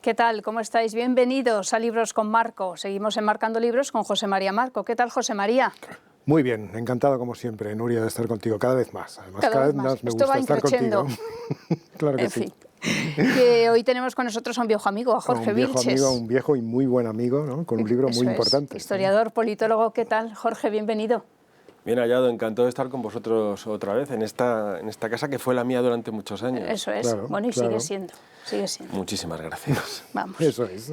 ¿qué tal? ¿Cómo estáis? Bienvenidos a Libros con Marco. Seguimos enmarcando libros con José María Marco. ¿Qué tal, José María? Muy bien, encantado como siempre, Nuria, de estar contigo cada vez más. Además, Cada vez más me Esto gusta va estar contigo. Claro que en sí. fin. Que hoy tenemos con nosotros a un viejo amigo, a Jorge Un viejo Vilches. amigo, un viejo y muy buen amigo, ¿no? Con un libro muy importante. Historiador, politólogo. ¿Qué tal, Jorge? Bienvenido. Bien hallado, encantado de estar con vosotros otra vez en esta casa que fue la mía durante muchos años. Eso es. Claro, Bueno, y claro. sigue siendo. Muchísimas gracias. Vamos. Eso es.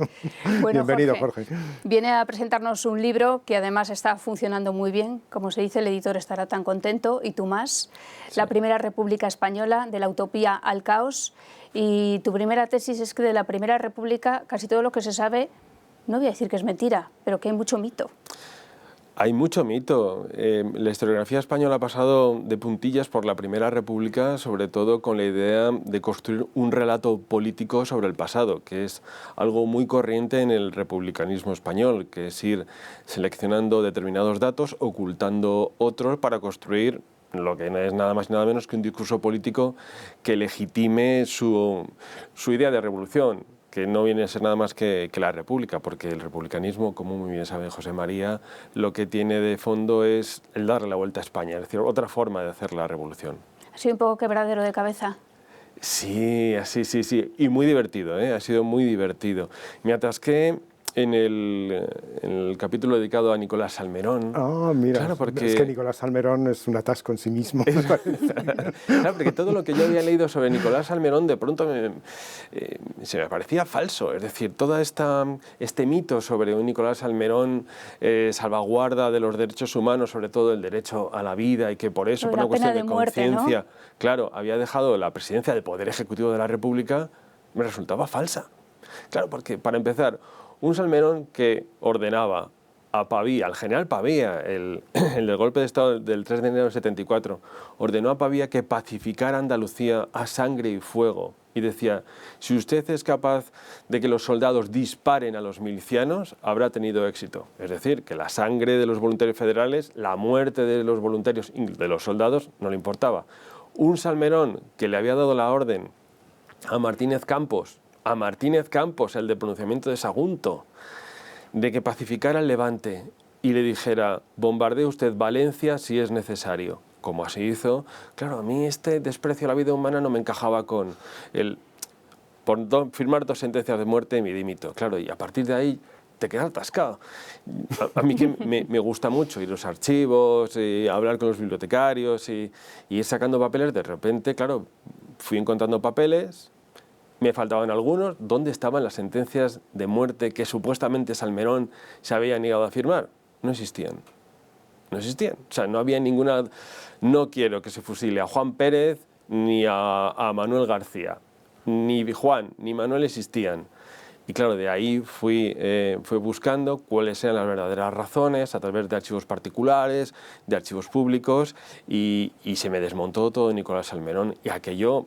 Bueno, Bienvenido, Jorge. Viene a presentarnos un libro que además está funcionando muy bien. Como se dice, el editor estará tan contento, y tú más. Sí. La Primera República Española, de la utopía al caos. Y tu primera tesis es que de la Primera República casi todo lo que se sabe, no voy a decir que es mentira, pero que hay mucho mito. Hay mucho mito. La historiografía española ha pasado de puntillas por la Primera República, sobre todo con la idea de construir un relato político sobre el pasado, que es algo muy corriente en el republicanismo español, que es ir seleccionando determinados datos, ocultando otros para construir lo que no es nada más y nada menos que un discurso político que legitime su idea de revolución, que no viene a ser nada más que la república, porque el republicanismo, como muy bien sabe José María, lo que tiene de fondo es el darle la vuelta a España, es decir, otra forma de hacer la revolución. ¿Ha sido un poco quebradero de cabeza? Sí, sí, y muy divertido, ha sido muy divertido. Me atasqué en el capítulo dedicado a Nicolás Salmerón. Ah, mira, claro, porque... es que Nicolás Salmerón es un atasco en sí mismo. Claro, porque todo lo que yo había leído sobre Nicolás Salmerón de pronto se me parecía falso. Es decir, todo este mito sobre un Nicolás Salmerón salvaguarda de los derechos humanos, sobre todo el derecho a la vida, y que por eso, por una cuestión de conciencia, ¿no? Claro, había dejado la presidencia del Poder Ejecutivo de la República, me resultaba falsa. Claro, porque para empezar, un Salmerón que ordenaba a Pavía, al general Pavía, el del golpe de Estado del 3 de enero del 74, ordenó a Pavía que pacificara Andalucía a sangre y fuego. Y decía, si usted es capaz de que los soldados disparen a los milicianos, habrá tenido éxito. Es decir, que la sangre de los voluntarios federales, la muerte de los voluntarios y de los soldados, no le importaba. Un Salmerón que le había dado la orden a Martínez Campos, el de pronunciamiento de Sagunto, de que pacificara el Levante y le dijera, bombardee usted Valencia si es necesario, como así hizo. Claro, a mí este desprecio a la vida humana no me encajaba con el... Por firmar 2 sentencias de muerte me dimito. Claro, y a partir de ahí te quedas atascado. A mí que me gusta mucho ir a los archivos, y hablar con los bibliotecarios y ir sacando papeles, de repente, claro, fui encontrando papeles. Me faltaban algunos. ¿Dónde estaban las sentencias de muerte que supuestamente Salmerón se había negado a firmar? No existían. No existían. O sea, no había ninguna... No quiero que se fusile a Juan Pérez ni a Manuel García. Ni Juan ni Manuel existían. Y claro, de ahí fui buscando cuáles eran las verdaderas razones a través de archivos particulares, de archivos públicos, y se me desmontó todo Nicolás Salmerón. Y aquello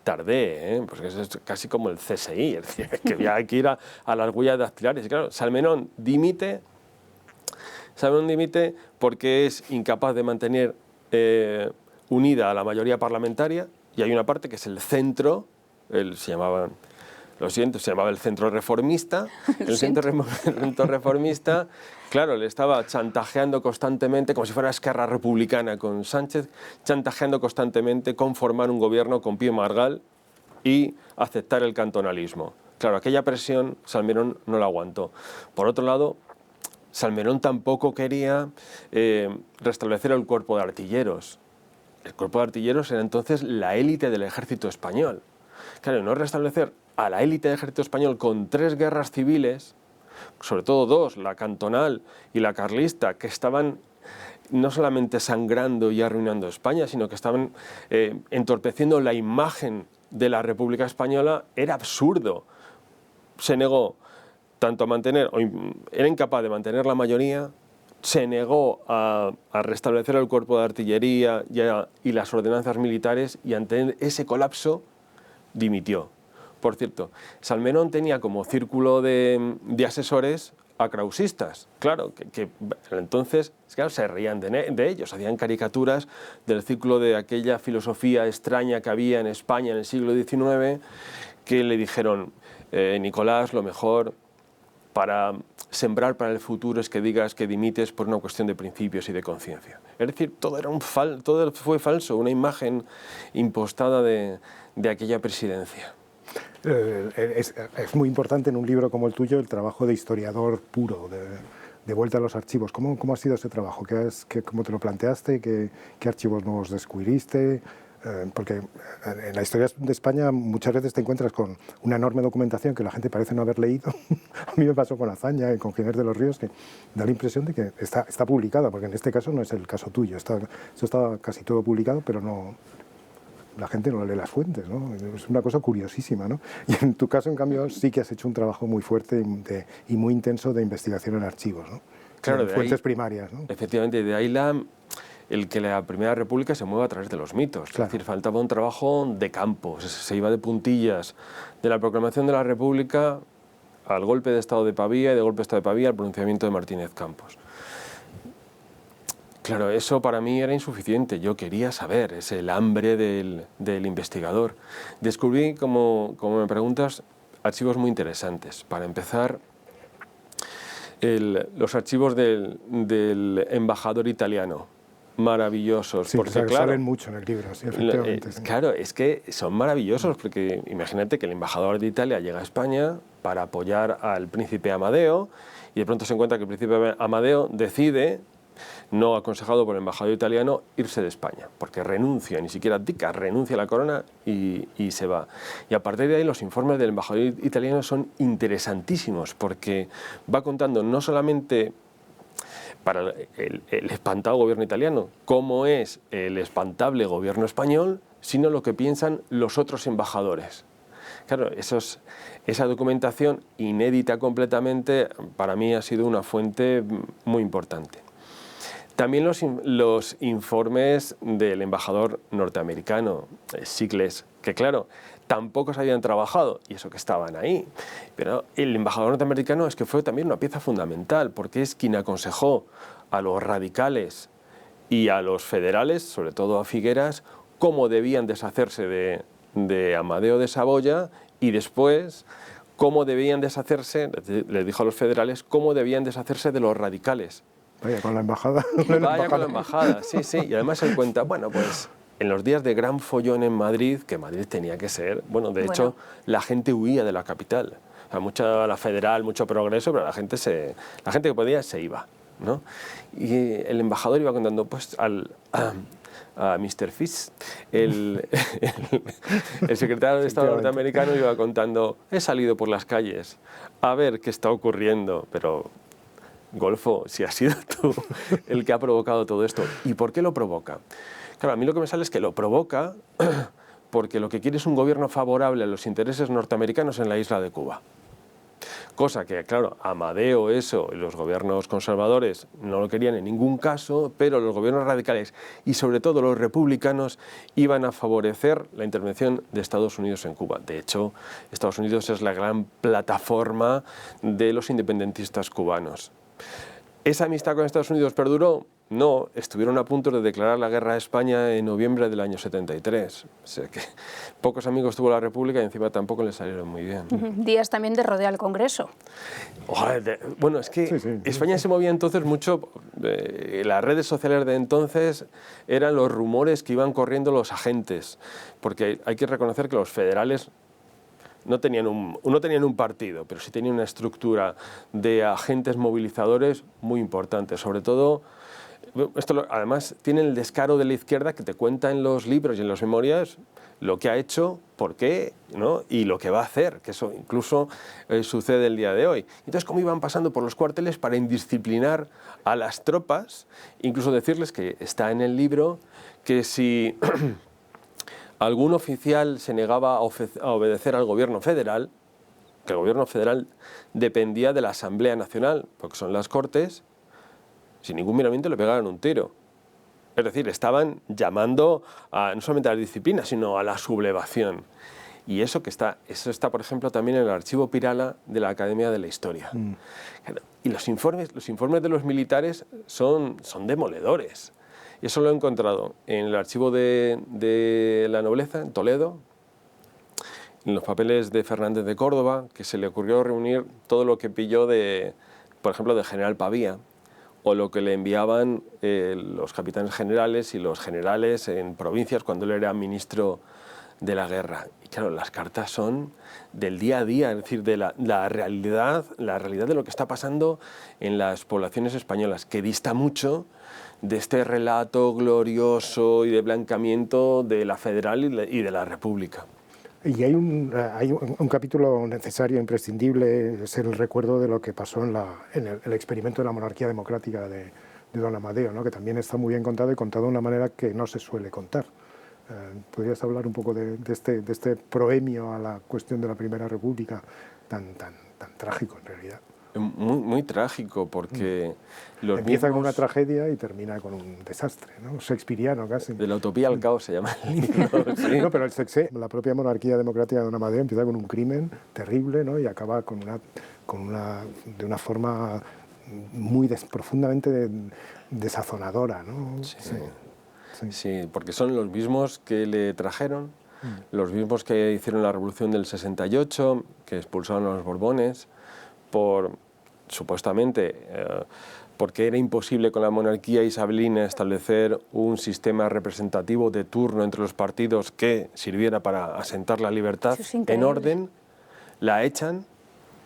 tardé, porque es casi como el CSI, es decir, que había que ir a las huellas dactilares. Y claro, Salmerón dimite porque es incapaz de mantener unida a la mayoría parlamentaria, y hay una parte que es el centro, se llamaba el Centro Reformista. El Centro Reformista, claro, le estaba chantajeando constantemente, como si fuera Esquerra Republicana con Sánchez, chantajeando constantemente con formar un gobierno con Pío Margall y aceptar el cantonalismo. Claro, aquella presión Salmerón no la aguantó. Por otro lado, Salmerón tampoco quería restablecer el cuerpo de artilleros. El cuerpo de artilleros era entonces la élite del ejército español. Claro, no restablecer a la élite del ejército español con 3 guerras civiles, sobre todo 2, la cantonal y la carlista, que estaban no solamente sangrando y arruinando España, sino que estaban entorpeciendo la imagen de la República Española, era absurdo. Se negó tanto a mantener, era incapaz de mantener la mayoría, se negó a restablecer el cuerpo de artillería y las ordenanzas militares, y ante ese colapso dimitió. Por cierto, Salmerón tenía como círculo de asesores a krausistas, claro, que entonces claro, se reían de ellos, hacían caricaturas del círculo de aquella filosofía extraña que había en España en el siglo XIX, que le dijeron, Nicolás, lo mejor para sembrar para el futuro es que digas que dimites por una cuestión de principios y de conciencia. Es decir, todo fue falso, una imagen impostada de aquella presidencia. Es muy importante en un libro como el tuyo el trabajo de historiador puro, de vuelta a los archivos. ¿Cómo ha sido ese trabajo? ¿Cómo te lo planteaste? ¿Qué archivos nuevos descubriste? Porque en la historia de España muchas veces te encuentras con una enorme documentación que la gente parece no haber leído. A mí me pasó con Azaña y con Ginés de los Ríos, que da la impresión de que está publicada, porque en este caso no es el caso tuyo. Eso está casi todo publicado, pero no, la gente no lee las fuentes, ¿no? Es una cosa curiosísima, ¿no? Y en tu caso, en cambio, sí que has hecho un trabajo muy fuerte y muy intenso de investigación en archivos, ¿no? Claro, en fuentes primarias, ¿no? Efectivamente, de ahí el que la Primera República se mueva a través de los mitos. Claro. Es decir, faltaba un trabajo de campo, se iba de puntillas, de la proclamación de la República al golpe de Estado de Pavía y de golpe de Estado de Pavía al pronunciamiento de Martínez Campos. Claro, eso para mí era insuficiente, yo quería saber, es el hambre del investigador. Descubrí, como me preguntas, archivos muy interesantes. Para empezar, los archivos del embajador italiano, maravillosos. Sí, porque, claro, claro, salen mucho en el libro, sí, efectivamente. Claro, es que son maravillosos, porque imagínate que el embajador de Italia llega a España para apoyar al príncipe Amadeo y de pronto se encuentra que el príncipe Amadeo decide, no aconsejado por el embajador italiano, irse de España, porque renuncia, ni siquiera abdica, renuncia a la corona y se va. Y a partir de ahí los informes del embajador italiano son interesantísimos, porque va contando no solamente para el espantado gobierno italiano cómo es el espantable gobierno español, sino lo que piensan los otros embajadores. Claro, esa documentación inédita completamente para mí ha sido una fuente muy importante. También los informes del embajador norteamericano, Sickles, que claro, tampoco se habían trabajado, y eso que estaban ahí. Pero el embajador norteamericano es que fue también una pieza fundamental, porque es quien aconsejó a los radicales y a los federales, sobre todo a Figueras, cómo debían deshacerse de Amadeo de Saboya y después cómo debían deshacerse, les dijo a los federales, cómo debían deshacerse de los radicales. Vaya con la embajada. Vaya con la embajada, sí, sí. Y además él cuenta, bueno, pues en los días de gran follón en Madrid, que Madrid tenía que ser, bueno, de hecho, la gente huía de la capital. O sea, mucha la federal, mucho progreso, pero la gente que podía se iba, ¿no? Y el embajador iba contando, pues, a Mr. Fish, el secretario de Estado norteamericano, iba contando, he salido por las calles a ver qué está ocurriendo, pero Golfo, si has sido tú el que ha provocado todo esto. ¿Y por qué lo provoca? Claro, a mí lo que me sale es que lo provoca porque lo que quiere es un gobierno favorable a los intereses norteamericanos en la isla de Cuba. Cosa que, claro, Amadeo, eso, y los gobiernos conservadores no lo querían en ningún caso, pero los gobiernos radicales y sobre todo los republicanos iban a favorecer la intervención de Estados Unidos en Cuba. De hecho, Estados Unidos es la gran plataforma de los independentistas cubanos. ¿Esa amistad con Estados Unidos perduró? No, estuvieron a punto de declarar la guerra a España en noviembre del año 73. O sea que pocos amigos tuvo la República y encima tampoco les salieron muy bien. Días también de rodear al Congreso. Bueno, es que sí, España se movía entonces mucho, las redes sociales de entonces eran los rumores que iban corriendo los agentes, porque hay que reconocer que los federales no tenían un partido, pero sí tenían una estructura de agentes movilizadores muy importante. Sobre todo, esto además tiene el descaro de la izquierda que te cuenta en los libros y en las memorias lo que ha hecho, por qué, ¿no? Y lo que va a hacer, que eso incluso sucede el día de hoy. Entonces, cómo iban pasando por los cuarteles para indisciplinar a las tropas, incluso decirles, que está en el libro, que si algún oficial se negaba a obedecer al gobierno federal, que el gobierno federal dependía de la Asamblea Nacional, porque son las Cortes, sin ningún miramiento le pegaron un tiro. Es decir, estaban llamando no solamente a la disciplina, sino a la sublevación. Y eso está, por ejemplo, también en el archivo Pirala de la Academia de la Historia. Y los informes de los militares son demoledores. Y eso lo he encontrado en el archivo de la nobleza, en Toledo, en los papeles de Fernández de Córdoba, que se le ocurrió reunir todo lo que pilló de, por ejemplo, de General Pavía, o lo que le enviaban los capitanes generales y los generales en provincias cuando él era ministro de la guerra. Y claro, las cartas son del día a día, es decir, de la realidad de lo que está pasando en las poblaciones españolas, que dista mucho de este relato glorioso y de blanqueamiento de la federal y de la república. Y hay un capítulo necesario, imprescindible, es el recuerdo de lo que pasó en el experimento de la monarquía democrática de don Amadeo, ¿no? Que también está muy bien contado y contado de una manera que no se suele contar. ¿Podrías hablar un poco de este proemio a la cuestión de la Primera República tan trágico en realidad? Muy, muy trágico, porque empieza con una tragedia y termina con un desastre, ¿no? Shakespeareano casi. De la utopía al caos se llama el libro. Sí. No, pero la propia monarquía democrática de don Amadeo empieza con un crimen terrible, ¿no? Y acaba de una forma profundamente desazonadora, ¿no? Sí. Sí, porque son los mismos que le trajeron, los mismos que hicieron la revolución del 68, que expulsaron a los Borbones, supuestamente porque era imposible con la monarquía isabelina establecer un sistema representativo de turno entre los partidos que sirviera para asentar la libertad en orden. La echan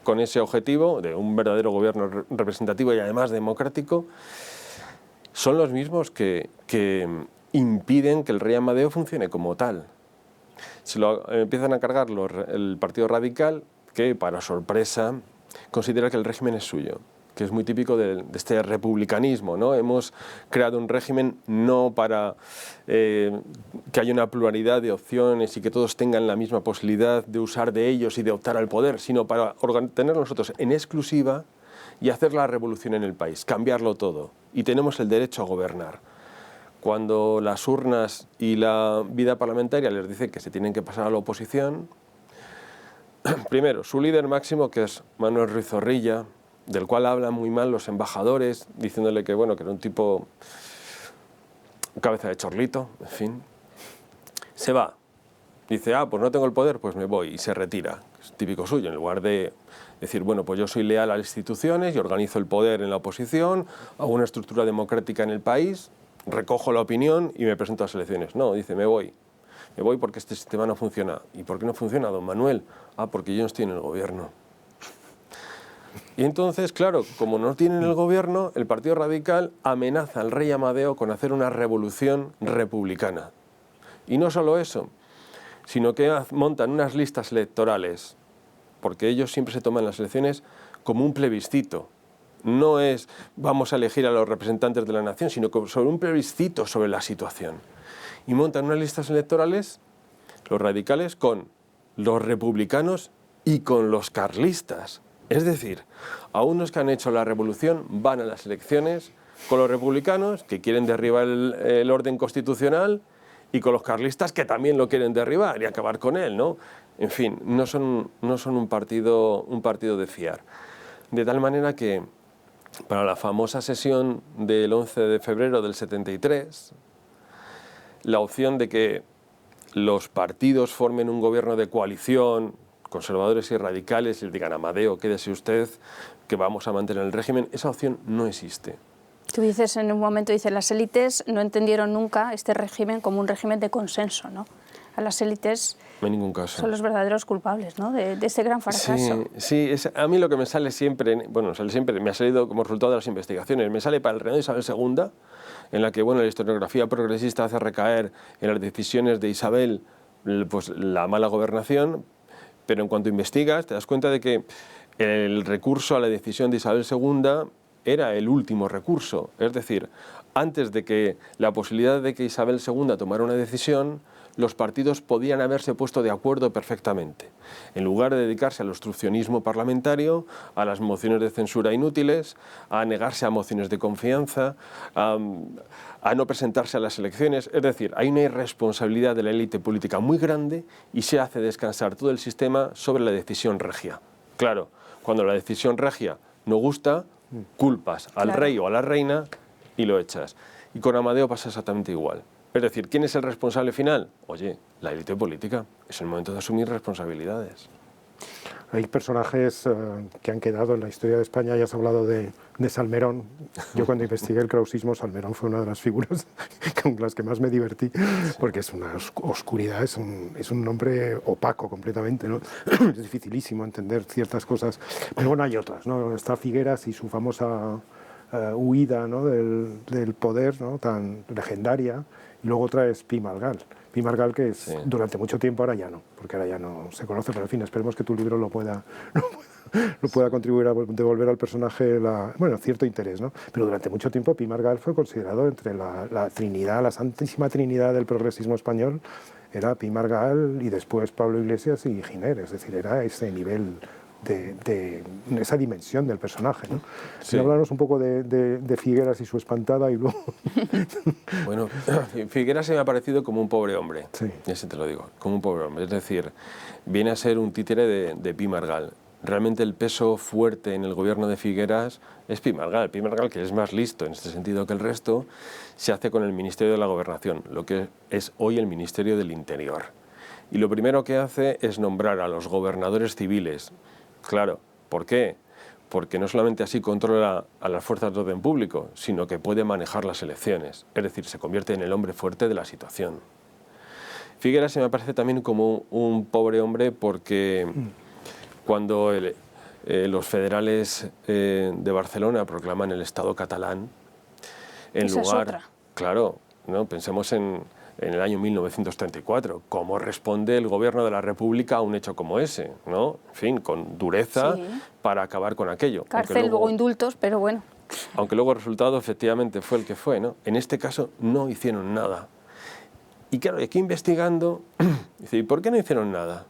con ese objetivo de un verdadero gobierno representativo y además democrático. Son los mismos que impiden que el rey Amadeo funcione como tal. Se lo empiezan a cargar el Partido Radical, que para sorpresa considera que el régimen es suyo, que es muy típico de este republicanismo, ¿no? Hemos creado un régimen no para que haya una pluralidad de opciones y que todos tengan la misma posibilidad de usar de ellos y de optar al poder, sino para tenerlo nosotros en exclusiva y hacer la revolución en el país, cambiarlo todo. Y tenemos el derecho a gobernar. Cuando las urnas y la vida parlamentaria les dicen que se tienen que pasar a la oposición, primero, su líder máximo, que es Manuel Ruiz Zorrilla, del cual hablan muy mal los embajadores, diciéndole que, bueno, que era un tipo cabeza de chorlito, en fin, se va. Dice, pues no tengo el poder, pues me voy, y se retira. Es típico suyo, en lugar de decir, bueno, pues yo soy leal a las instituciones y organizo el poder en la oposición, hago una estructura democrática en el país, recojo la opinión y me presento a las elecciones. No, dice, me voy. Me voy porque este sistema no funciona. ¿Y por qué no funciona, don Manuel? Porque yo no estoy en el gobierno. Y entonces, claro, como no tienen el gobierno, el Partido Radical amenaza al rey Amadeo con hacer una revolución republicana. Y no solo eso, sino que montan unas listas electorales, porque ellos siempre se toman las elecciones como un plebiscito. No es vamos a elegir a los representantes de la nación, sino sobre un plebiscito sobre la situación. Y montan unas listas electorales, los radicales, con los republicanos y con los carlistas. Es decir, a unos que han hecho la revolución van a las elecciones con los republicanos, que quieren derribar el orden constitucional, y con los carlistas, que también lo quieren derribar y acabar con él, ¿no? En fin, no son un partido de fiar. De tal manera que para la famosa sesión del 11 de febrero del 73, la opción de que los partidos formen un gobierno de coalición, conservadores y radicales, y les digan, Amadeo, quédese usted, que vamos a mantener el régimen, esa opción no existe. Tú dices, en un momento, las élites no entendieron nunca este régimen como un régimen de consenso, ¿no? A las élites no hay ningún caso. Son los verdaderos culpables, ¿no? de este gran fracaso. Sí, a mí lo que me sale siempre, me ha salido como resultado de las investigaciones, me sale para el reinado de Isabel II, en la que la historiografía progresista hace recaer en las decisiones de Isabel pues, la mala gobernación, pero en cuanto investigas te das cuenta de que el recurso a la decisión de Isabel II era el último recurso, es decir, antes de que la posibilidad de que Isabel II tomara una decisión, los partidos podían haberse puesto de acuerdo perfectamente. En lugar de dedicarse al obstruccionismo parlamentario, a las mociones de censura inútiles, a negarse a mociones de confianza, a no presentarse a las elecciones. Es decir, hay una irresponsabilidad de la élite política muy grande y se hace descansar todo el sistema sobre la decisión regia. Claro, cuando la decisión regia no gusta, culpas al rey o a la reina y lo echas. Y con Amadeo pasa exactamente igual. Es decir, ¿quién es el responsable final? Oye, la élite política. Es el momento de asumir responsabilidades. Hay personajes que han quedado en la historia de España. Ya has hablado de Salmerón. Yo cuando investigué el krausismo, Salmerón fue una de las figuras con las que más me divertí, porque es una oscuridad, es un nombre opaco completamente, ¿no? Es dificilísimo entender ciertas cosas. Pero bueno, hay otras, ¿no? Está Figueras y su famosa huida, ¿no? del poder, ¿no? Tan legendaria. Y luego otra es Pi Margall. Pi Margall, que es, durante mucho tiempo, ahora ya no, porque ahora ya no se conoce, pero en fin, esperemos que tu libro lo pueda contribuir a devolver al personaje cierto interés, ¿no? Pero durante mucho tiempo Pi Margall fue considerado entre la Trinidad, la Santísima Trinidad del progresismo español, era Pi Margall y después Pablo Iglesias y Giner, es decir, era ese nivel de esa dimensión del personaje, ¿no? Sí. Hablarnos un poco de Figueras y su espantada y luego... Bueno, Figueras se me ha parecido como un pobre hombre, Sí. ese te lo digo, como un pobre hombre, es decir, viene a ser un títere de Pi Margall. Realmente el peso fuerte en el gobierno de Figueras es Pi Margall. Pi Margall, que es más listo en este sentido que el resto, se hace con el Ministerio de la Gobernación, lo que es hoy el Ministerio del Interior. Y lo primero que hace es nombrar a los gobernadores civiles. Claro, ¿por qué? Porque no solamente así controla a las fuerzas de orden público, sino que puede manejar las elecciones. Es decir, se convierte en el hombre fuerte de la situación. Figueras se me parece también como un pobre hombre porque cuando los federales de Barcelona proclaman el Estado catalán, en Esa lugar... es otra. Claro, ¿no? Pensemos en el año 1934, cómo responde el gobierno de la República a un hecho como ese, ¿no? En fin, con dureza Sí. para acabar con aquello. Cárcel, luego indultos, pero bueno. Aunque luego el resultado efectivamente fue el que fue, ¿no? En este caso no hicieron nada. Y claro, aquí investigando, dice, ¿y por qué no hicieron nada?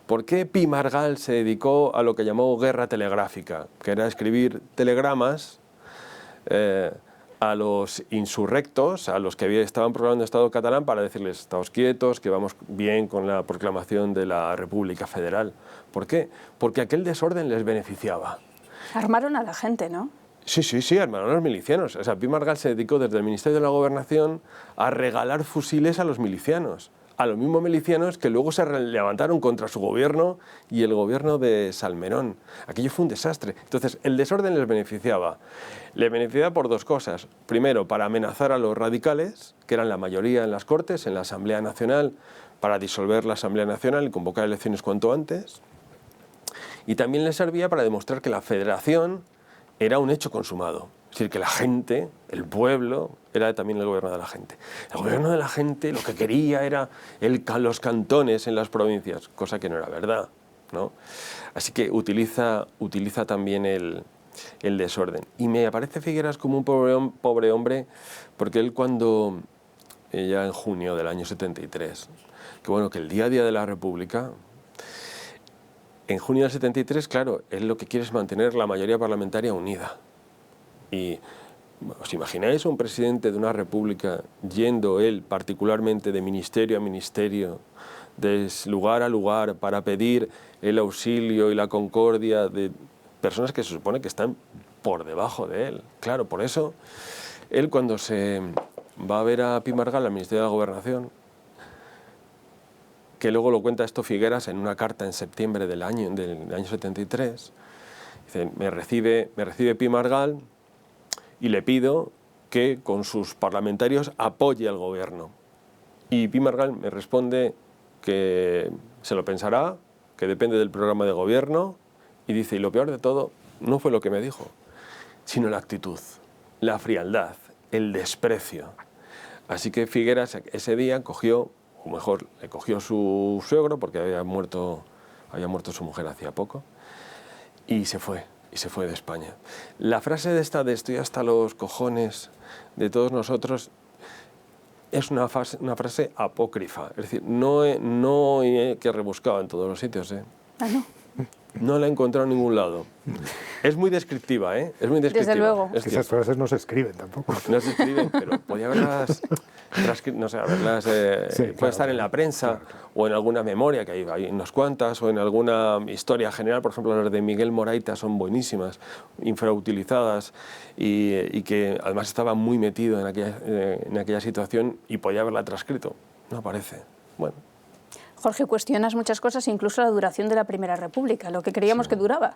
¿Por qué Pi Margall se dedicó a lo que llamó guerra telegráfica? Que era escribir telegramas a los insurrectos, a los que estaban proclamando Estado catalán, para decirles, estáos quietos, que vamos bien con la proclamación de la República Federal. ¿Por qué? Porque aquel desorden les beneficiaba. Armaron a la gente, ¿no? Sí, armaron a los milicianos. O sea, Pi Margall se dedicó desde el Ministerio de la Gobernación a regalar fusiles a los milicianos. A los mismos milicianos que luego se levantaron contra su gobierno y el gobierno de Salmerón. Aquello fue un desastre. Entonces, el desorden les beneficiaba. Les beneficiaba por dos cosas. Primero, para amenazar a los radicales, que eran la mayoría en las Cortes, en la Asamblea Nacional, para disolver la Asamblea Nacional y convocar elecciones cuanto antes. Y también les servía para demostrar que la federación era un hecho consumado. Es decir, que la gente, el pueblo, era también el gobierno de la gente. El gobierno de la gente lo que quería era los cantones en las provincias, cosa que no era verdad, ¿no? Así que utiliza también el desorden. Y me aparece Figueras como un pobre hombre, porque él cuando, ya en junio del año 73, que el día a día de la República, en junio del 73, claro, él lo que quiere es mantener la mayoría parlamentaria unida. Y ¿os imagináis un presidente de una república yendo él particularmente de ministerio a ministerio, de lugar a lugar, para pedir el auxilio y la concordia de personas que se supone que están por debajo de él? Claro, por eso él cuando se va a ver a Pi Margall al Ministerio de la Gobernación, que luego lo cuenta esto Figueras en una carta en septiembre del año 73, dice, me recibe Pi Margall y le pido que con sus parlamentarios apoye al gobierno. Y Pi Margall me responde que se lo pensará, que depende del programa de gobierno, y dice, y lo peor de todo no fue lo que me dijo, sino la actitud, la frialdad, el desprecio. Así que Figueras ese día cogió, o mejor, le cogió su suegro, porque había muerto su mujer hacía poco, y se fue de España. La frase de estoy hasta los cojones de todos nosotros es una frase apócrifa, es decir, no que rebuscaba en todos los sitios. Ah, no. No la he encontrado en ningún lado. Es muy descriptiva, ¿eh? Es muy descriptiva. Desde luego. Es que esas frases no se escriben tampoco. No se escriben, pero podía haberlas, no sé, haberlas Sí, puede claro, estar en la prensa, o en alguna memoria, que hay unas cuantas, o en alguna historia general. Por ejemplo, las de Miguel Moraita son buenísimas, infrautilizadas, y que además estaba muy metido en aquella situación y podía haberla transcrito. No aparece. Bueno. Jorge, cuestionas muchas cosas, incluso la duración de la Primera República, lo que creíamos que duraba.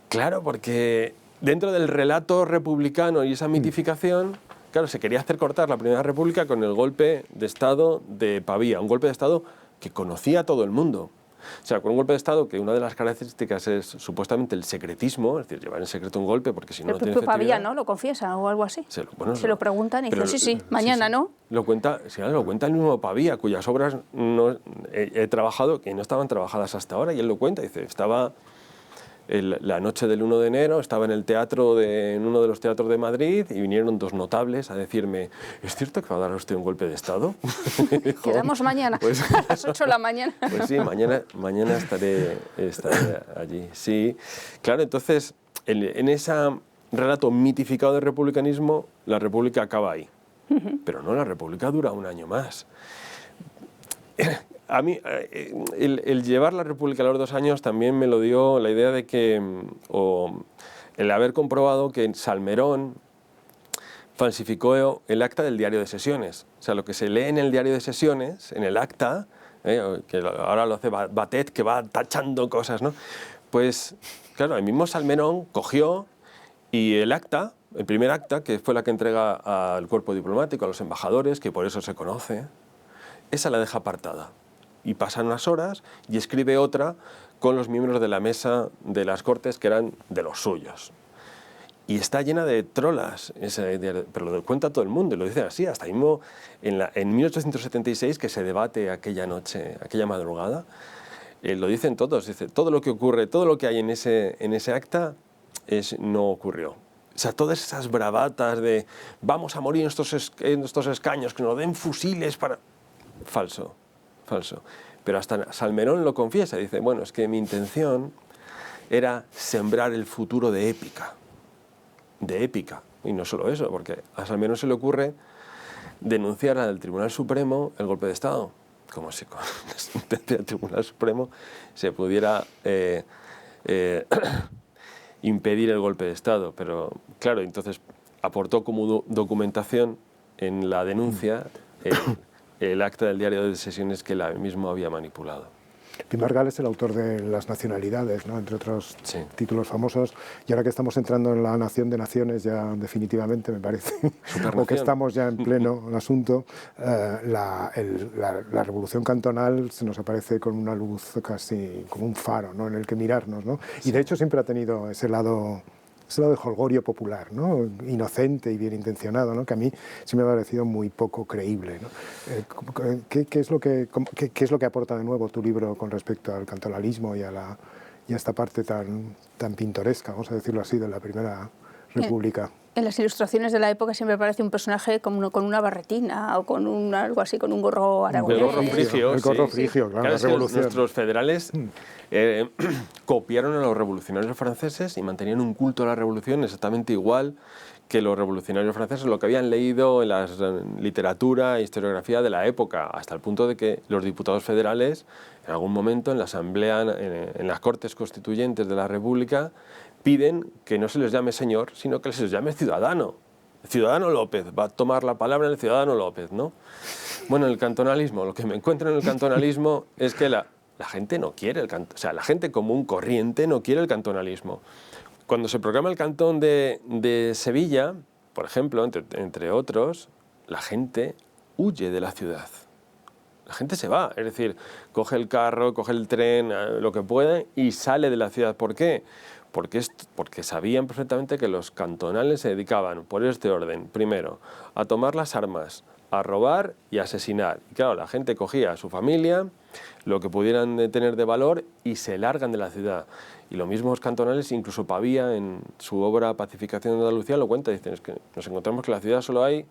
Claro, porque dentro del relato republicano y esa mitificación, claro, se quería hacer cortar la Primera República con el golpe de Estado de Pavía, un golpe de Estado que conocía a todo el mundo. O sea, con un golpe de Estado que una de las características es supuestamente el secretismo, es decir, llevar en secreto un golpe porque si no, El no tiene propio Pavía, efectividad. ¿no? Lo confiesa o algo así. Se lo preguntan y pero dice, sí, mañana, sí. ¿no? Lo cuenta el mismo Pavía, cuyas obras he trabajado, que no estaban trabajadas hasta ahora, y él lo cuenta, dice, estaba la noche del 1 de enero, estaba en en uno de los teatros de Madrid, y vinieron dos notables a decirme, ¿es cierto que va a dar usted un golpe de Estado? Dijo, Quedamos mañana, pues, a las 8 de la mañana. Pues sí, mañana estaré allí. Sí, claro, entonces, en ese relato mitificado de republicanismo, la República acaba ahí. Pero no, la República dura un año más. A mí, el llevar la República a los 2 años también me lo dio la idea de que, o el haber comprobado que Salmerón falsificó el acta del diario de sesiones. O sea, lo que se lee en el diario de sesiones, en el acta, que ahora lo hace Batet, que va tachando cosas, ¿no? Pues, claro, el mismo Salmerón cogió y el acta, el primer acta, que fue la que entrega al cuerpo diplomático, a los embajadores, que por eso se conoce, esa la deja apartada. Y pasan unas horas y escribe otra con los miembros de la mesa de las Cortes que eran de los suyos. Y está llena de trolas, pero lo cuenta todo el mundo y lo dicen así, hasta mismo en 1876, que se debate aquella noche, aquella madrugada, lo dicen todos, dice, todo lo que ocurre, todo lo que hay en ese acta no ocurrió. O sea, todas esas bravatas de vamos a morir en estos escaños, que nos den fusiles para... Falso. Pero hasta Salmerón lo confiesa, dice, bueno, es que mi intención era sembrar el futuro de épica. Y no solo eso, porque a Salmerón se le ocurre denunciar al Tribunal Supremo el golpe de Estado, como si con la sentencia del Tribunal Supremo se pudiera impedir el golpe de Estado. Pero claro, entonces aportó como documentación en la denuncia el acta del diario de sesiones que él mismo había manipulado. Margal es el autor de Las nacionalidades, ¿no? Entre otros títulos famosos. Y ahora que estamos entrando en la nación de naciones, ya definitivamente me parece, o que estamos ya en pleno asunto, la revolución cantonal se nos aparece con una luz casi como un faro, ¿no? En el que mirarnos, ¿no? Y de hecho siempre ha tenido ese lado de jolgorio popular, ¿no? Inocente y bien intencionado, ¿no? Que a mí sí me ha parecido muy poco creíble, ¿no? ¿Qué es lo que aporta de nuevo tu libro con respecto al cantonalismo y a esta parte tan pintoresca, vamos a decirlo así, de la Primera República? En las ilustraciones de la época siempre aparece un personaje con una barretina o con algo así, con un gorro aragonés. El gorro frigio, el gorro frigio, claro, la revolución. Nuestros federales copiaron a los revolucionarios franceses y mantenían un culto a la revolución exactamente igual que los revolucionarios franceses, lo que habían leído en la literatura e historiografía de la época, hasta el punto de que los diputados federales, en algún momento en la asamblea, en las Cortes Constituyentes de la República, piden que no se les llame señor, sino que se les llame ciudadano. El ciudadano López, va a tomar la palabra el ciudadano López, ¿no? Bueno, el cantonalismo, lo que me encuentro en el cantonalismo es que la gente no quiere o sea, la gente común corriente no quiere el cantonalismo. Cuando se proclama el cantón de Sevilla, por ejemplo, entre otros, la gente huye de la ciudad. La gente se va, es decir, coge el carro, coge el tren, lo que puede y sale de la ciudad. ¿Por qué? Porque sabían perfectamente que los cantonales se dedicaban, por este orden, primero, a tomar las armas, a robar y a asesinar. Y claro, la gente cogía a su familia, lo que pudieran tener de valor, y se largan de la ciudad. Y los mismos cantonales, incluso Pavía, en su obra Pacificación de Andalucía, lo cuenta, dicen, es que nos encontramos que en la ciudad solo hay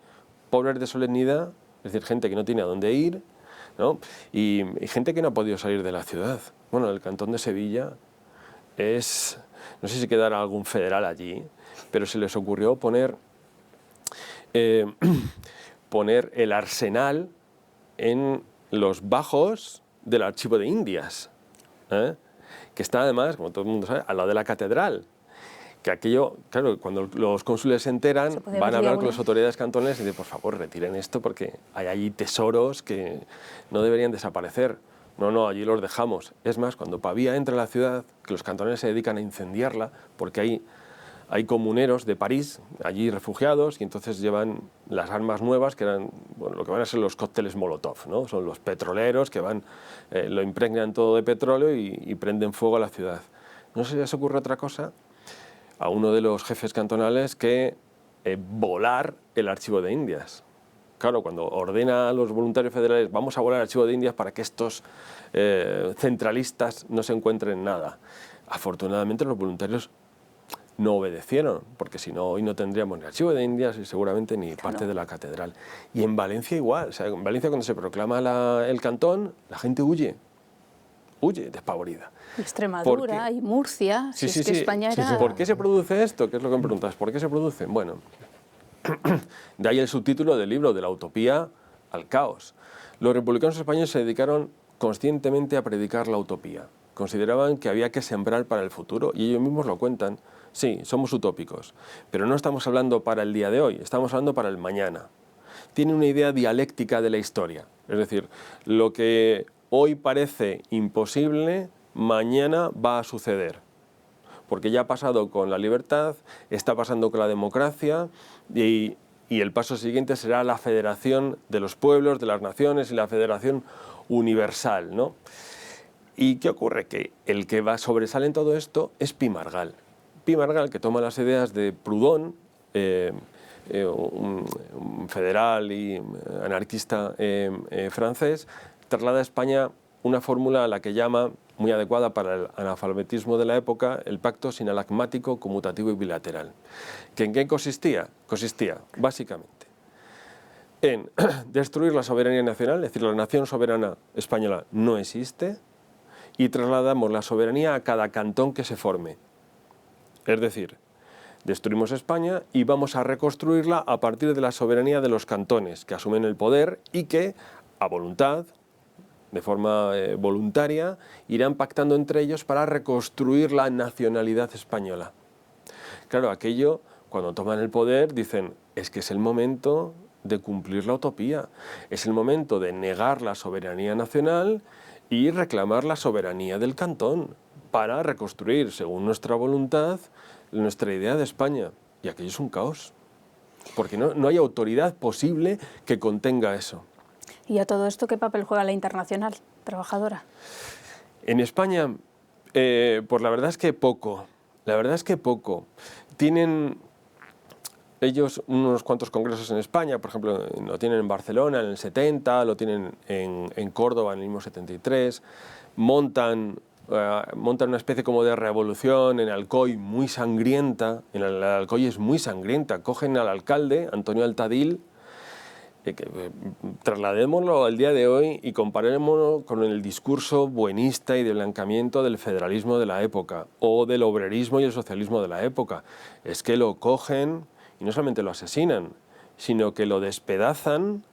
pobres de solemnidad, es decir, gente que no tiene a dónde ir, ¿no? Y gente que no ha podido salir de la ciudad. Bueno, el cantón de Sevilla es, no sé si quedará algún federal allí, pero se les ocurrió poner el arsenal en los bajos del Archivo de Indias, que está además, como todo el mundo sabe, al lado de la catedral. Que aquello, claro, cuando los cónsules se enteran, van a hablar con las autoridades cantonales y dicen, por favor, retiren esto porque hay allí tesoros que no deberían desaparecer. No, allí los dejamos. Es más, cuando Pavía entra a la ciudad, que los cantoneses se dedican a incendiarla, porque hay comuneros de París, allí refugiados, y entonces llevan las armas nuevas, que eran lo que van a ser los cócteles Molotov, ¿no? Son los petroleros que van, lo impregnan todo de petróleo y prenden fuego a la ciudad. No sé si les ocurre otra cosa a uno de los jefes cantonales que volar el Archivo de Indias. Claro, cuando ordena a los voluntarios federales, vamos a volar el Archivo de Indias para que estos centralistas no se encuentren nada. Afortunadamente los voluntarios no obedecieron, porque si no hoy no tendríamos ni Archivo de Indias y seguramente ni parte de la catedral. Y en Valencia igual, o sea, en Valencia cuando se proclama el cantón, la gente huye despavorida. Extremadura y Murcia, sí, es que España era... ¿Por qué se produce esto? ¿Qué es lo que me preguntas? ¿Por qué se produce? Bueno, de ahí el subtítulo del libro, de la utopía al caos. Los republicanos españoles se dedicaron conscientemente a predicar la utopía. Consideraban que había que sembrar para el futuro y ellos mismos lo cuentan. Sí, somos utópicos, pero no estamos hablando para el día de hoy, estamos hablando para el mañana. Tiene una idea dialéctica de la historia, es decir, lo que hoy parece imposible, mañana va a suceder. Porque ya ha pasado con la libertad, está pasando con la democracia y el paso siguiente será la federación de los pueblos, de las naciones y la federación universal, ¿no? ¿Y qué ocurre? Que el que sobresale en todo esto es Pi Margall. Pi Margall, que toma las ideas de Proudhon, un federal y anarquista francés, traslada a España una fórmula a la que llama, muy adecuada para el analfabetismo de la época, el pacto sinalagmático, conmutativo y bilateral. ¿Que en qué consistía? Consistía, básicamente, en destruir la soberanía nacional, es decir, la nación soberana española no existe, y trasladamos la soberanía a cada cantón que se forme. Es decir, destruimos España y vamos a reconstruirla a partir de la soberanía de los cantones, que asumen el poder y que, a voluntad, de forma voluntaria, irán pactando entre ellos para reconstruir la nacionalidad española. Claro, aquello, cuando toman el poder, dicen, es que es el momento de cumplir la utopía, es el momento de negar la soberanía nacional y reclamar la soberanía del cantón para reconstruir, según nuestra voluntad, nuestra idea de España. Y aquello es un caos, porque no hay autoridad posible que contenga eso. ¿Y a todo esto qué papel juega la Internacional Trabajadora? En España, pues la verdad es que poco. La verdad es que poco. Tienen ellos unos cuantos congresos en España, por ejemplo, lo tienen en Barcelona en el 70, lo tienen en Córdoba en el mismo 73, montan una especie como de revolución en Alcoy muy sangrienta, en Alcoy es muy sangrienta, cogen al alcalde, Antonio Altadil, trasladémoslo al día de hoy y comparémoslo con el discurso buenista y de blanqueamiento del federalismo de la época o del obrerismo y el socialismo de la época. Es que lo cogen y no solamente lo asesinan, sino que lo despedazan,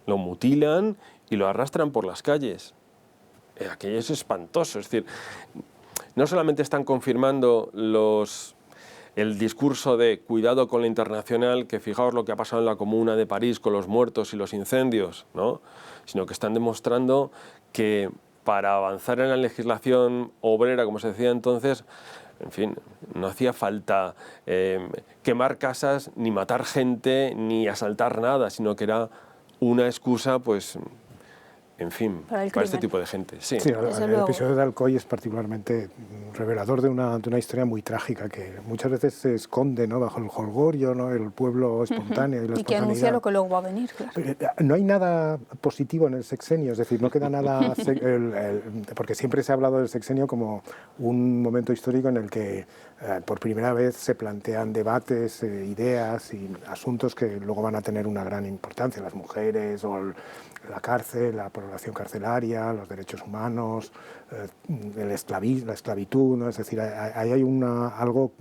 lo mutilan y lo arrastran por las calles. Aquello es espantoso, es decir, no solamente están confirmando el discurso de cuidado con la internacional, que fijaos lo que ha pasado en la Comuna de París con los muertos y los incendios, ¿no? Sino que están demostrando que para avanzar en la legislación obrera, como se decía entonces, en fin, no hacía falta quemar casas, ni matar gente, ni asaltar nada, sino que era una excusa, pues, en fin, para este tipo de gente. Sí, el episodio de Alcoy es particularmente revelador de una historia muy trágica que muchas veces se esconde, ¿no?, bajo el jolgorio, ¿no?, el pueblo espontáneo y la espontaneidad. Y que anuncia lo que luego va a venir, claro. No hay nada positivo en el sexenio, es decir, no queda nada... porque siempre se ha hablado del sexenio como un momento histórico en el que por primera vez se plantean debates, ideas y asuntos que luego van a tener una gran importancia, las mujeres o la cárcel, regulación carcelaria, los derechos humanos, la esclavitud, ¿no? Es decir, ahí hay algo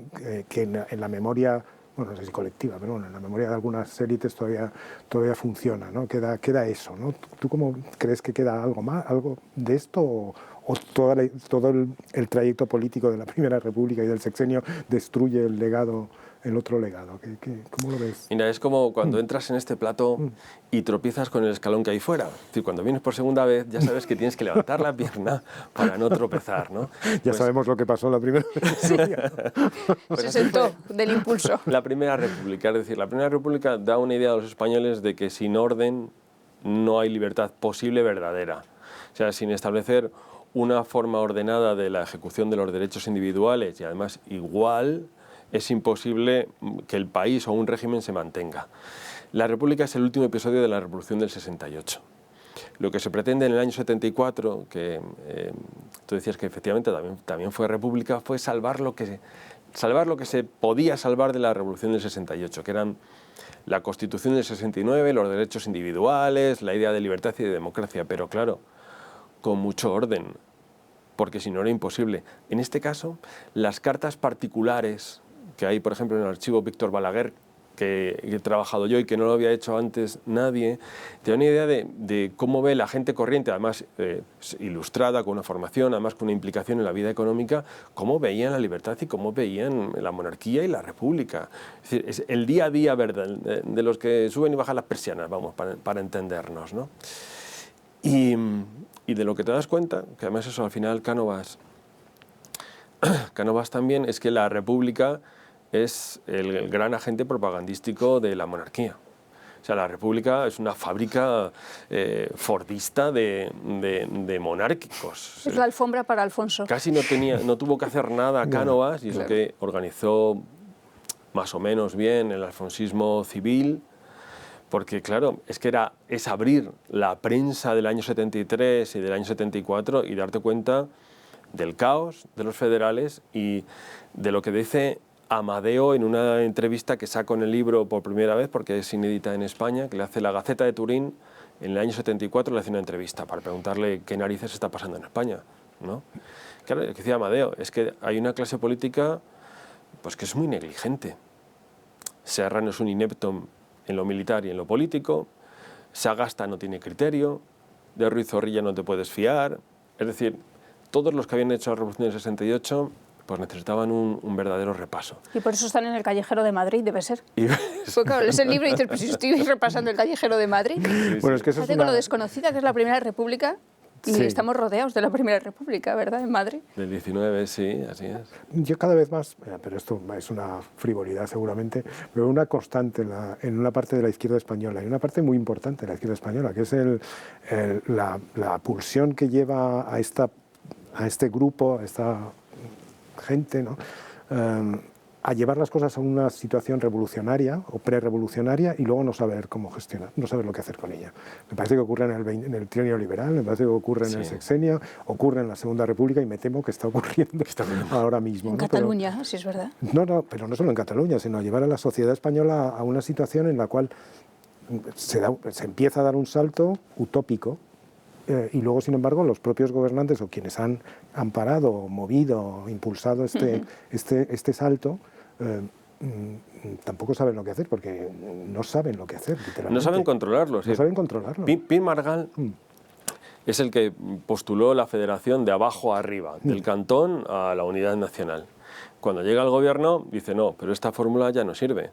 que en la memoria, bueno, no sé si colectiva, pero bueno, en la memoria de algunas élites todavía funciona, ¿no? Queda eso, ¿no? ¿Tú cómo crees que queda algo más, algo de esto, o todo el trayecto político de la Primera República y del sexenio destruye el otro legado? ¿Cómo lo ves? Mira, es como cuando entras en este plato y tropiezas con el escalón que hay fuera. Es decir, cuando vienes por segunda vez ya sabes que tienes que levantar la pierna para no tropezar, ¿no? Ya sabemos lo que pasó la primera vez. Sí. Se sentó del impulso. La Primera República, es decir, la Primera República da una idea a los españoles de que sin orden no hay libertad posible verdadera. O sea, sin establecer una forma ordenada de la ejecución de los derechos individuales y además igual, es imposible que el país o un régimen se mantenga. La República es el último episodio de la Revolución del 68. Lo que se pretende en el año 74, que tú decías que efectivamente también fue República, fue salvar lo que se podía salvar de la Revolución del 68, que eran la Constitución del 69, los derechos individuales, la idea de libertad y de democracia, pero claro, con mucho orden, porque si no era imposible. En este caso, las cartas particulares que hay, por ejemplo, en el archivo Víctor Balaguer, que he trabajado yo y que no lo había hecho antes nadie, te da una idea de cómo ve la gente corriente, además ilustrada, con una formación, además con una implicación en la vida económica, cómo veían la libertad y cómo veían la monarquía y la república. Es decir, es el día a día, ¿verdad?, de los que suben y bajan las persianas, vamos, para entendernos, ¿no? Y de lo que te das cuenta, que además eso al final Cánovas también, es que la república es el gran agente propagandístico de la monarquía. O sea, la República es una fábrica fordista de monárquicos. Es la alfombra para Alfonso. Casi no tuvo que hacer nada Cánovas, y eso que organizó más o menos bien el alfonsismo civil, porque claro, es abrir la prensa del año 73 y del año 74 y darte cuenta del caos de los federales y de lo que dice Amadeo en una entrevista que saco en el libro por primera vez, porque es inédita en España, que le hace la Gaceta de Turín en el año 74, le hace una entrevista para preguntarle qué narices está pasando en España, ¿no? Claro, lo que decía Amadeo es que hay una clase política pues que es muy negligente. Serrano es un inepto en lo militar y en lo político, Sagasta no tiene criterio, de Ruiz Zorrilla no te puedes fiar, es decir, todos los que habían hecho la Revolución del 68 pues necesitaban un verdadero repaso. Y por eso están en el Callejero de Madrid, debe ser. Pues claro, lees el libro y dices, pues si estoy repasando el Callejero de Madrid. Sí, bueno, es que eso es con lo desconocida que es la Primera República, y sí, estamos rodeados de la Primera República, ¿verdad?, en Madrid. Del 19, sí, así es. Yo cada vez más, pero esto es una frivolidad seguramente, pero una constante en una parte de la izquierda española, y una parte muy importante de la izquierda española, que es la pulsión que lleva a este grupo, a esta gente, ¿no?, a llevar las cosas a una situación revolucionaria o prerevolucionaria y luego no saber cómo gestionar, no saber lo que hacer con ella. Me parece que ocurre en el trienio liberal, me parece que ocurre en el sexenio, ocurre en la Segunda República y me temo que está ocurriendo ahora mismo. En Cataluña, sí es verdad. No, pero no solo en Cataluña, sino a llevar a la sociedad española a una situación en la cual se empieza a dar un salto utópico. Y luego, sin embargo, los propios gobernantes o quienes han amparado, movido, impulsado este salto, tampoco saben lo que hacer, porque no saben lo que hacer, literalmente. No saben controlarlo. No saben controlarlo. Pim Margal es el que postuló la federación de abajo a arriba, del cantón a la unidad nacional. Cuando llega al gobierno, dice, no, pero esta fórmula ya no sirve.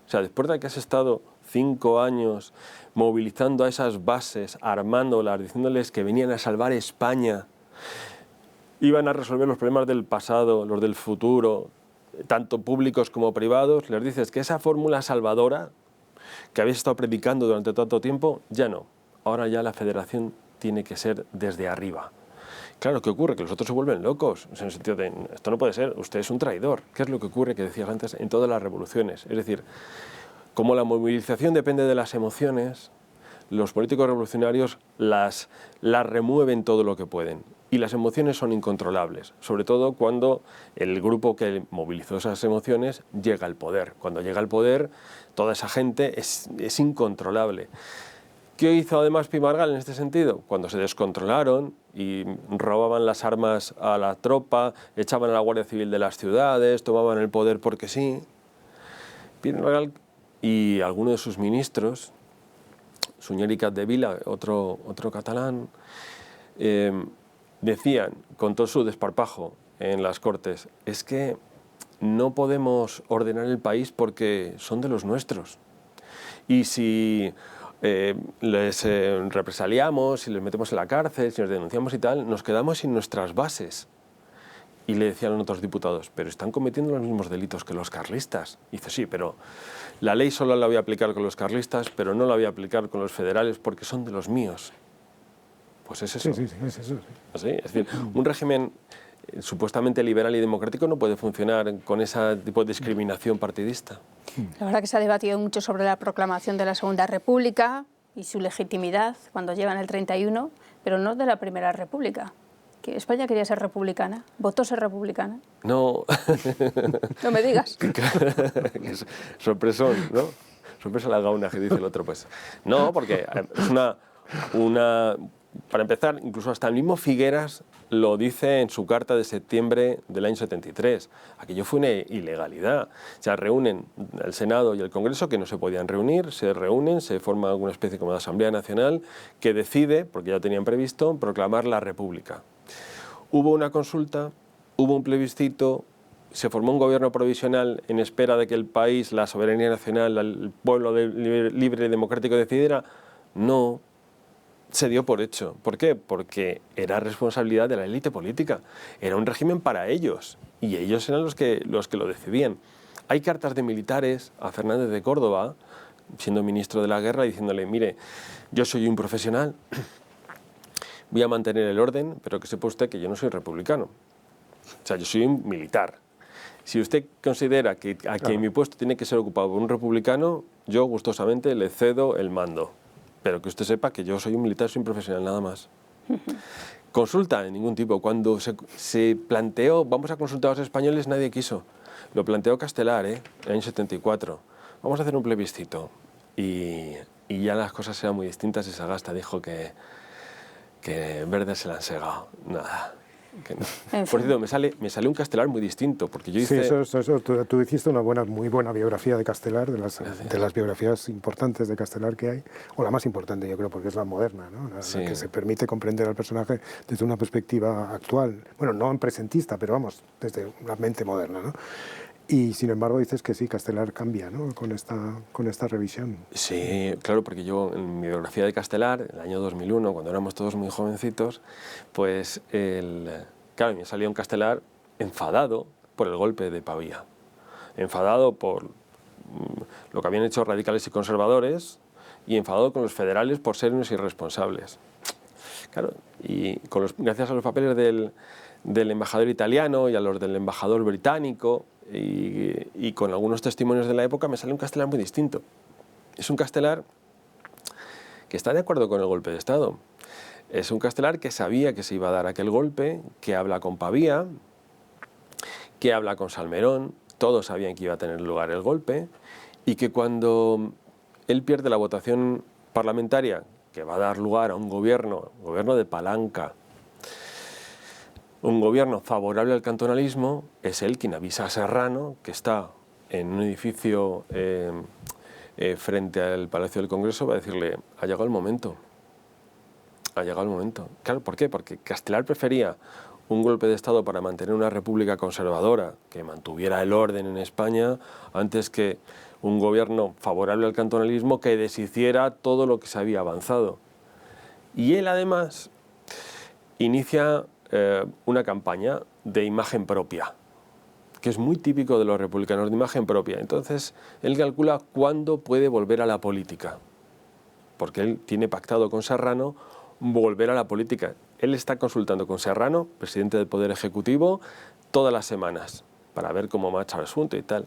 O sea, después de que has estado 5 años movilizando a esas bases, armándolas, diciéndoles que venían a salvar España, iban a resolver los problemas del pasado, los del futuro, tanto públicos como privados, les dices que esa fórmula salvadora que habéis estado predicando durante tanto tiempo, ya no. Ahora ya la federación tiene que ser desde arriba. Claro, ¿qué ocurre? Que los otros se vuelven locos, en el sentido de, esto no puede ser, usted es un traidor. ¿Qué es lo que ocurre, que decías antes, en todas las revoluciones? Es decir, como la movilización depende de las emociones, los políticos revolucionarios las remueven todo lo que pueden. Y las emociones son incontrolables, sobre todo cuando el grupo que movilizó esas emociones llega al poder. Cuando llega al poder, toda esa gente es incontrolable. ¿Qué hizo además Pi Margall en este sentido? Cuando se descontrolaron y robaban las armas a la tropa, echaban a la Guardia Civil de las ciudades, tomaban el poder porque sí, Pi Margall y algunos de sus ministros, Sunyer y Capdevila, otro catalán, decían con todo su desparpajo en las Cortes, es que no podemos ordenar el país porque son de los nuestros. Y si les represaliamos, si les metemos en la cárcel, si los denunciamos y tal, nos quedamos sin nuestras bases. Y le decían a otros diputados, pero están cometiendo los mismos delitos que los carlistas. Y dice, sí, pero la ley solo la voy a aplicar con los carlistas, pero no la voy a aplicar con los federales porque son de los míos. Pues es eso. Sí, es eso. Sí. ¿Así? Es decir, un régimen supuestamente liberal y democrático no puede funcionar con ese tipo de discriminación partidista. La verdad que se ha debatido mucho sobre la proclamación de la Segunda República y su legitimidad cuando llegan el 31, pero no de la Primera República. Que España quería ser republicana, votó ser republicana. No. No me digas. Sorpresón, ¿no? Sorpresa la gauna que dice el otro, pues. No, porque es para empezar, incluso hasta el mismo Figueras lo dice en su carta de septiembre del año 73. Aquello fue una ilegalidad. O sea, reúnen el Senado y el Congreso, que no se podían reunir, se reúnen, se forma alguna especie como de Asamblea Nacional que decide, porque ya lo tenían previsto, proclamar la República. Hubo una consulta, hubo un plebiscito, se formó un gobierno provisional en espera de que el país, la soberanía nacional, el pueblo libre y democrático decidiera. No. Se dio por hecho. ¿Por qué? Porque era responsabilidad de la élite política. Era un régimen para ellos y ellos eran los que lo decidían. Hay cartas de militares a Fernández de Córdoba, siendo ministro de la guerra, diciéndole, mire, yo soy un profesional, voy a mantener el orden, pero que sepa usted que yo no soy republicano. O sea, yo soy un militar. Si usted considera que mi puesto tiene que ser ocupado por un republicano, yo gustosamente le cedo el mando. Pero que usted sepa que yo soy un militar, soy un profesional, nada más. Consulta de ningún tipo. Cuando se planteó, vamos a consultar a los españoles, nadie quiso. Lo planteó Castelar, en el año 74. Vamos a hacer un plebiscito. Y ya las cosas eran muy distintas y Sagasta dijo que Verde se la han segado. Nada. Que no. Por cierto, me sale un Castelar muy distinto, porque yo hice... Sí, eso. Tú hiciste una muy buena biografía de Castelar, de las biografías importantes de Castelar que hay, o la más importante, yo creo, porque es la moderna, ¿no? La que se permite comprender al personaje desde una perspectiva actual. Bueno, no presentista, pero vamos, desde una mente moderna, ¿no? Y sin embargo dices que sí, Castelar cambia, ¿no? con esta revisión. Sí, claro, porque yo en mi biografía de Castelar, en el año 2001, cuando éramos todos muy jovencitos, pues claro, me salía un Castelar enfadado por el golpe de Pavía, enfadado por lo que habían hecho radicales y conservadores y enfadado con los federales por ser unos irresponsables. Claro, y gracias a los papeles del embajador italiano y a los del embajador británico, y con algunos testimonios de la época me sale un Castelar muy distinto. Es un Castelar que está de acuerdo con el golpe de Estado. Es un Castelar que sabía que se iba a dar aquel golpe, que habla con Pavía, que habla con Salmerón, todos sabían que iba a tener lugar el golpe, y que cuando él pierde la votación parlamentaria, que va a dar lugar a un gobierno de palanca, un gobierno favorable al cantonalismo, es él quien avisa a Serrano, que está en un edificio frente al Palacio del Congreso, va a decirle, ha llegado el momento. Ha llegado el momento. Claro, ¿por qué? Porque Castelar prefería un golpe de Estado para mantener una república conservadora que mantuviera el orden en España antes que un gobierno favorable al cantonalismo que deshiciera todo lo que se había avanzado. Y él además inicia una campaña de imagen propia, que es muy típico de los republicanos, de imagen propia. Entonces, él calcula cuándo puede volver a la política, porque él tiene pactado con Serrano volver a la política. Él está consultando con Serrano, presidente del Poder Ejecutivo, todas las semanas, para ver cómo marcha el asunto y tal.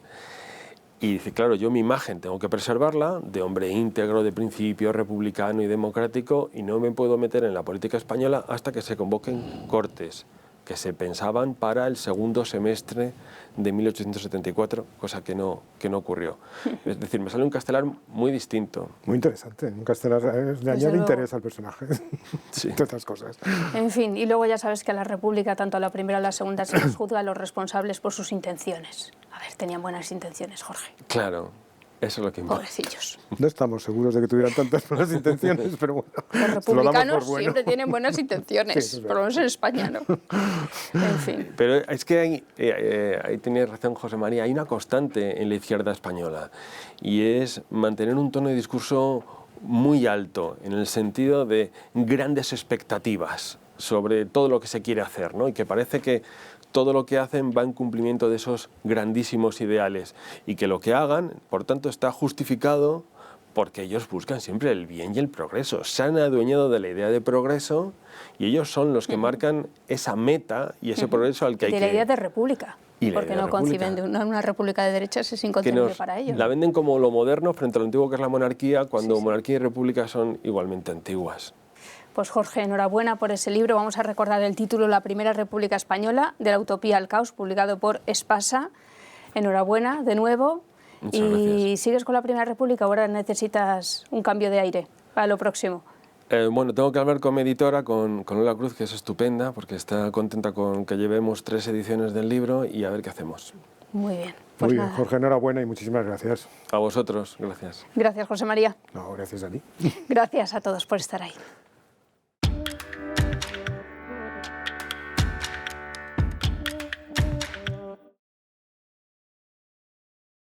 Y dice, claro, yo mi imagen tengo que preservarla, de hombre íntegro, de principio, republicano y democrático, y no me puedo meter en la política española hasta que se convoquen Cortes, que se pensaban para el segundo semestre de 1874, cosa que no ocurrió. Es decir, me sale un Castelar muy distinto. Muy interesante, un Castelar le añade luego. interés al personaje, Sí. entre otras cosas. En fin, y luego ya sabes que a la República, tanto a la primera como a la segunda, se les juzga a los responsables por sus intenciones. A ver, tenían buenas intenciones, Jorge. Claro, eso es lo que importa. Pobrecillos. No estamos seguros de que tuvieran tantas buenas intenciones, pero bueno. Los lo damos republicanos por bueno. siempre tienen buenas intenciones, Sí, es por lo menos en España, ¿no? En fin. Pero es que ahí tiene razón José María, hay una constante en la izquierda española y es mantener un tono de discurso muy alto en el sentido de grandes expectativas sobre todo lo que se quiere hacer, ¿no? Y que parece que todo lo que hacen va en cumplimiento de esos grandísimos ideales y que lo que hagan, por tanto, está justificado porque ellos buscan siempre el bien y el progreso. Se han adueñado de la idea de progreso y ellos son los que marcan esa meta y ese progreso al que hay De que... la idea de república, Y la porque idea de no conciben república. de una república de derechas, es que inconcebible para ellos. la venden como lo moderno frente a lo antiguo que es la monarquía, cuando monarquía y república son igualmente antiguas. Pues Jorge, enhorabuena por ese libro. Vamos a recordar el título La Primera República Española, de la utopía al caos, publicado por Espasa. Enhorabuena de nuevo. Muchas y gracias. sigues con la Primera República, ahora necesitas un cambio de aire para lo próximo. Bueno, tengo que hablar con mi editora, con Lola Cruz, que es estupenda, porque está contenta con que llevemos 3 ediciones del libro y a ver qué hacemos. Muy bien. Pues Muy bien, nada. Jorge, enhorabuena y muchísimas gracias. A vosotros, gracias. Gracias, José María. No, gracias a ti. Gracias a todos por estar ahí.